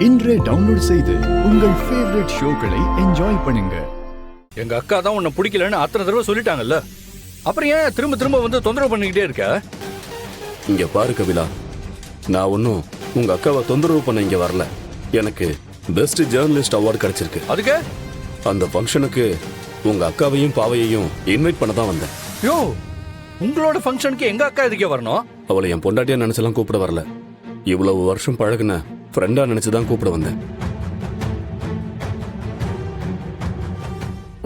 இன்றே டவுன்லோட் செய்து உங்கள் ஃபேவரட் ஷோக்களை என்ஜாய் பண்ணுங்க. எங்க அக்கா தான் உன்னை பிடிக்கலன்னு அத்தனை தடவை சொல்லிட்டாங்கல்ல, அப்புறம் ஏன் திரும்ப திரும்ப வந்து தொந்தரவு பண்ணிக்கிட்டே இருக்க? இங்க பாரு கபிலா, நான் ஒன்னும் உங்க அக்காவை தொந்தரவு பண்ண இங்க வரல. எனக்கு பெஸ்ட் ஜேர்னலிஸ்ட் அவார்டு கிடைச்சிருக்கு. அதுக்கு அந்த ஃபங்க்ஷனுக்கு உங்க அக்காவையும் பாவையையும் இன்வைட் பண்ண தான் வந்தேன். யோ, உங்களோட ஃபங்க்ஷனுக்கு எங்க அக்கா எதுக்கே வரணும்? அவளை என் பொண்டாட்டியா நினைச்செல்லாம் கூப்பிட வரல. இவ்வளவு வருஷம் பழகுன ஃப்ரெண்டா நினைச்சுதான் கூப்பிட வந்தேன்.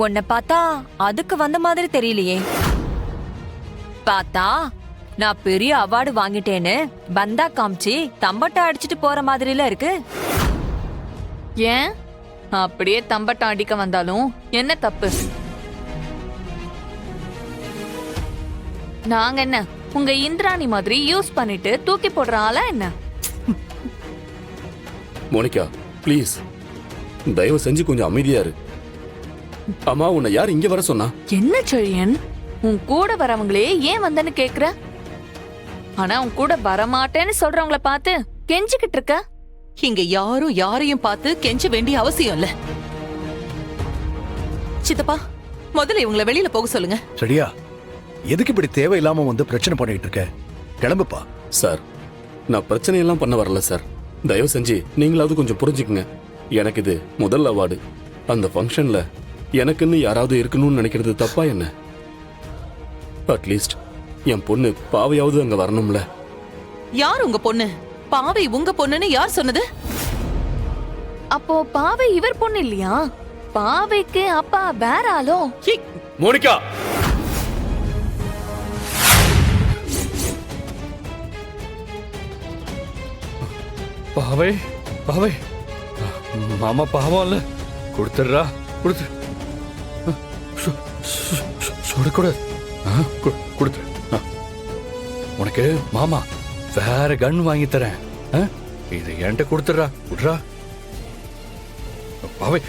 உன்னை பார்த்தா அதுக்கு வந்த மாதிரி தெரியலையே. பார்த்தா நான் பெரிய அவார்டு வாங்கிட்டேன்னு பந்தா காமிச்சு தம்பட்டம் அடிச்சிட்டு போற மாதிரில இருக்கு. ஏன் அப்படியே தம்பட்டம் அடிக்க வந்தாலும் என்ன தப்பு? நாங்க என்ன உங்க இந்திராணி மாதிரி யூஸ் பண்ணிட்டு தூக்கி போடுற ஆளா என்ன? மோனிகா, ப்ளீஸ் தயவு செஞ்சு கொஞ்சம் அமைதியா இரு. அம்மா, உன்னை யார் இங்க வர சொன்னா? என்ன செழியன், உன் கூட வரவங்களே ஏன் வந்தன்னு கேக்குற? ஆனா உன் கூட வரமாட்டேன்னு சொல்றவங்கள பார்த்து கெஞ்சிக்கிட்டு இருக்க. இங்க யாரும் யாரையும் பார்த்து கெஞ்ச வேண்டிய அவசியம் இல்ல. சித்தப்பா, முதல்ல இவங்களை வெளியில போக சொல்லுங்க. சரியா? எதுக்கு இப்படி தேவையில்லாம வந்து பிரச்சனை பண்ணிட்டு இருக்க? கிளம்புப்பா. சார், நான் பிரச்சனையெல்லாம் பண்ண வரல சார். தயவு செஞ்சு நீங்களாவது கொஞ்சம் புரிஞ்சுக்குங்க. எனக்கு இது முதல் அவார்டு. அந்த ஃபங்க்ஷன்ல எனக்குன்னு யாராவது இருக்கணும்னு நினைக்கிறது தப்பா என்ன? அட்லீஸ்ட் என் பொண்ணு பாவையாவது அங்க வரணும்ல. யார் உங்க பொண்ணு? பாவை உங்க பொண்ணுன்னு யார் சொன்னது? அப்போ பாவை இவர் பொண்ணு இல்லையா? பாவைக்கு அப்பா வேற ஆளோ? மோனிகா, பாவை பாவை, மாமா பாவம் இல்ல, கொடுத்துடுறா, கொடுத்துரு. சுடக்கூடாது, கொடுத்துரு. உனக்கு மாமா வேற கன் வாங்கி தரேன். இது என்கிட்ட கொடுத்துடுறா, விட்றா பாவை.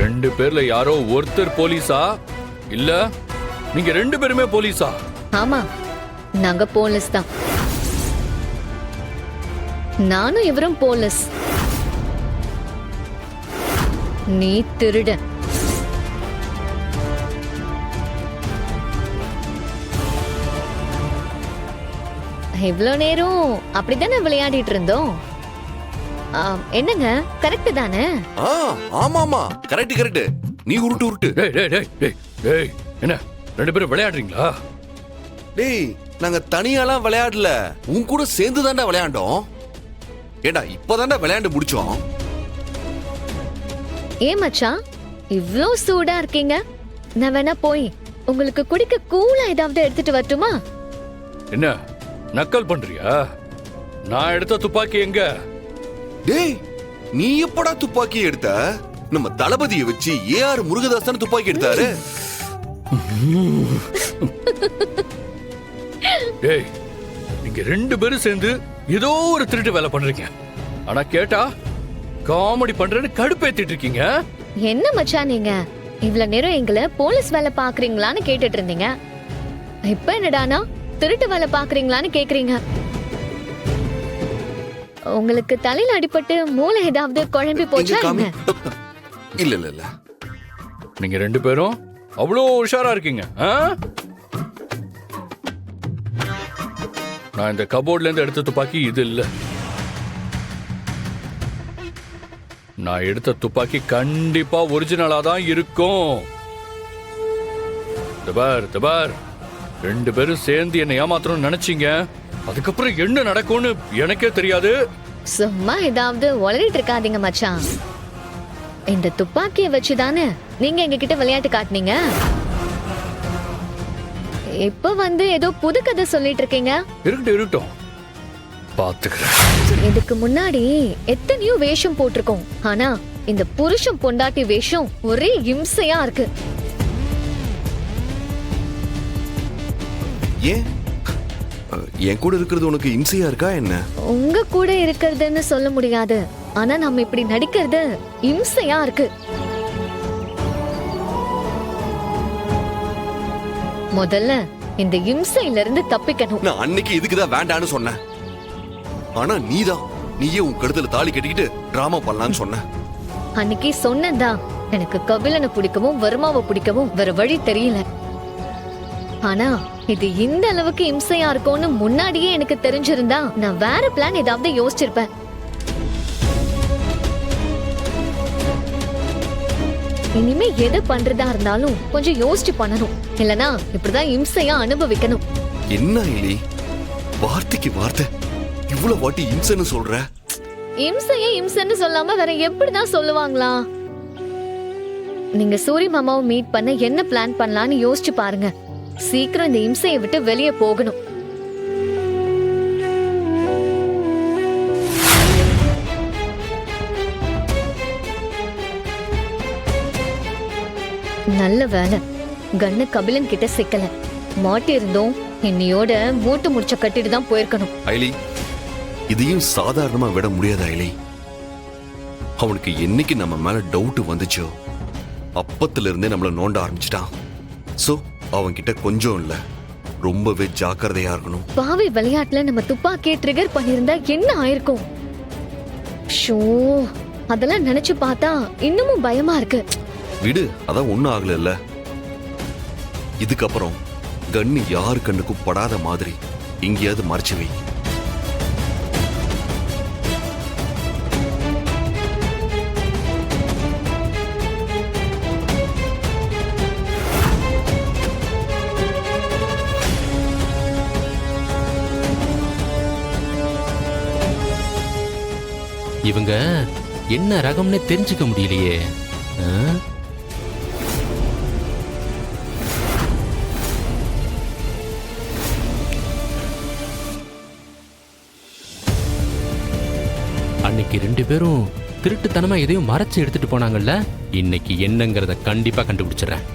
ரெண்டு பேர்ல யாரோ ஒருத்தர் போலீஸா? இல்ல நீங்க ரெண்டு பேருமே போலீஸா? ஆமா, நாங்க போலீஸ் தான். நானும் இவரும் போலீஸ். நீ திருட. இவ்வளவு நேரம் அப்படித்தானே விளையாடிட்டு இருந்தோம். என்னங்க, கரெக்ட் தானே? ஆமாமா, கரெக்ட் கரெக்ட். நீ உருட்டு உருட்டு. டேய் டேய் டேய் டேய் டேய், என்ன ரெண்டு பேரும் விளையாடுறீங்களா? டேய், நாங்க தனியாலாம் விளையாடல, உன் கூட சேர்ந்து தாண்டா விளையாண்டோம். ஏண்டா இப்பதாண்டா விளையாண்டு முடிச்சோம். ஏன் மச்சான் இவ்ளோ சூடா இருக்கீங்க? நான் வேணா போய் உங்களுக்கு குடிக்க கூலா ஏதாவது எடுத்துட்டு வரட்டுமா? என்ன நக்கல் பண்றியா? நான் எடுத்த துப்பாக்கி எங்க? டேய், நீ எப்படா துப்பாக்கி எடுத்த? நம்ம தளபதியை வச்சு ஏஆர் முருகதாசன் துப்பாக்கி எடுத்தாரு. டேய், நீங்க ரெண்டு பேரும் சேர்ந்து ஏதோ ஒரு திருட்டு வேலை பண்றீங்க. ஆனா கேட்டா காமெடி பண்றேன்னு கடுப்பேத்திட்டு இருக்கீங்க. என்ன மச்சான், நீங்க இவ்வளவு நேரம் எங்களை போலீஸ் வேலை பாக்குறீங்களான்னு கேட்டுட்டு இருந்தீங்க. இப்ப என்னடானா திருட்டு வேலை பாக்குறீங்களான்னு கேக்குறீங்க. உங்களுக்கு தலையில அடிபட்டு மூளை ஏதாவது குழம்பி போச்சா? இல்ல இல்ல இல்ல, நீங்க ரெண்டு பேரும் அவ்வளோ உஷாரா இருக்கீங்க. நான் இந்த கபோர்ட்ல இருந்து எடுத்த துப்பாக்கி இது இல்ல. நான் எடுத்த துப்பாக்கி கண்டிப்பா ஒரிஜினலா தான் இருக்கும். தபார் 2 பேரும் சேர்ந்து என்னை ஏமாத்தணும்னு நினைச்சீங்க. அதுக்கப்புறம் என்ன நடக்கும்னு எனக்கே தெரியாது. சும்மா ஏதாவது உளறிட்டு இருக்காதீங்க மச்சான். இந்த துப்பாக்கிய வச்சுதானே நீங்க எங்க கிட்ட விளையாட்டு காட்டுனீங்க. இப்ப வந்து ஏதோ புது கதை சொல்லிட்டு இருக்கீங்க. இருக்கட்டும் பாத்துக்கிறேன். இதுக்கு முன்னாடி எத்தனையோ வேஷம் போட்டிருக்கோம். ஆனா இந்த புருஷன் பொண்டாட்டி வேஷம் ஒரே இம்சையா இருக்கு. ஏன் என் கூட இருக்கிறது உனக்கு இம்சையா இருக்கா என்ன? உங்க கூட இருக்கிறதுன்னு சொல்ல முடியாது. ஆனா நம்ம இப்படி நடிக்கிறது இம்சையா இருக்கு. முதல்ல இந்த இம்சையில இருந்து தப்பிக்கணும். நான் அன்னைக்கு இதுக்குதான் வேண்டான்னு சொன்னேன். ஆனா நீயே உன் கழுத்துல தாலி கட்டிக்கிட்டு டிராமா பண்ணலான்னு சொன்ன. அன்னைக்கு சொன்னதா எனக்கு கபிலனை பிடிக்கவும் வர்மாவை பிடிக்கவும் வேற வழி தெரியல. ஆனா இது இந்த அளவுக்கு இம்சையா இருக்கும்னு முன்னாடியே எனக்கு தெரிஞ்சிருந்தா நான் வேற பிளான் ஏதாவது யோசிச்சிருப்பேன். இனிமே எது பண்றதா இருந்தாலும் கொஞ்சம் யோசிச்சு பண்ணணும். இல்லனா இப்படிதான் இம்சையா அனுபவிக்கணும். என்ன இலி, வார்த்தைக்கு வார்த்தை இவ்வளவு வாட்டி இம்சைன்னு சொல்ற? இம்சையே இம்சைன்னு சொல்லாம வேற எப்படிதான் சொல்லுவாங்களா? நீங்க சூரிய மாமாவை மீட் பண்ண என்ன பிளான் பண்ணலாம்னு யோசிச்சு பாருங்க. சீக்கிரம் இந்த இம்சையை விட்டு வெளியே போகணும். நல்ல வேலை கண்ணு கபிலன் கிட்ட சிக்கல. மாட்டி இருந்தோம் என்னையோட மூட்டு முடிச்ச கட்டிட்டு தான் போயிருக்கணும். ஐலி, இதையும் சாதாரணமா விட முடியாது ஐலி. அவனுக்கு என்னைக்கு நம்ம மேல டவுட் வந்துச்சோ அப்பத்துல இருந்தே நம்மள நோண்ட ஆரம்பிச்சிட்டான். சோ அவன்கிட்ட கொஞ்சம் இல்ல ரொம்பவே ஜாக்கிரதையா இருக்கணும். பாவி விளையாட்டுல நம்ம துப்பாக்கியை ட்ரிகர் பண்ணிருந்தா என்ன ஆயிருக்கும்? ஷோ, அதெல்லாம் நினைச்சு பார்த்தா இன்னமும் பயமா இருக்கு. விடு, அதான் ஒண்ணும் ஆகல இல்ல. இதுக்கப்புறம் கண்ணு யாரு கண்ணுக்கும் படாத மாதிரி எங்கேயாவது மறைச்சு வை. இவங்க என்ன ரகம்னு தெரிஞ்சுக்க முடியலையே. அன்னைக்கு 2 பேரும் திருட்டுத்தனமா எதையும் மறைச்சு எடுத்துட்டு போனாங்கல்ல, இன்னைக்கு என்னங்கறத கண்டிப்பா கண்டுபிடிச்சிடறேன்.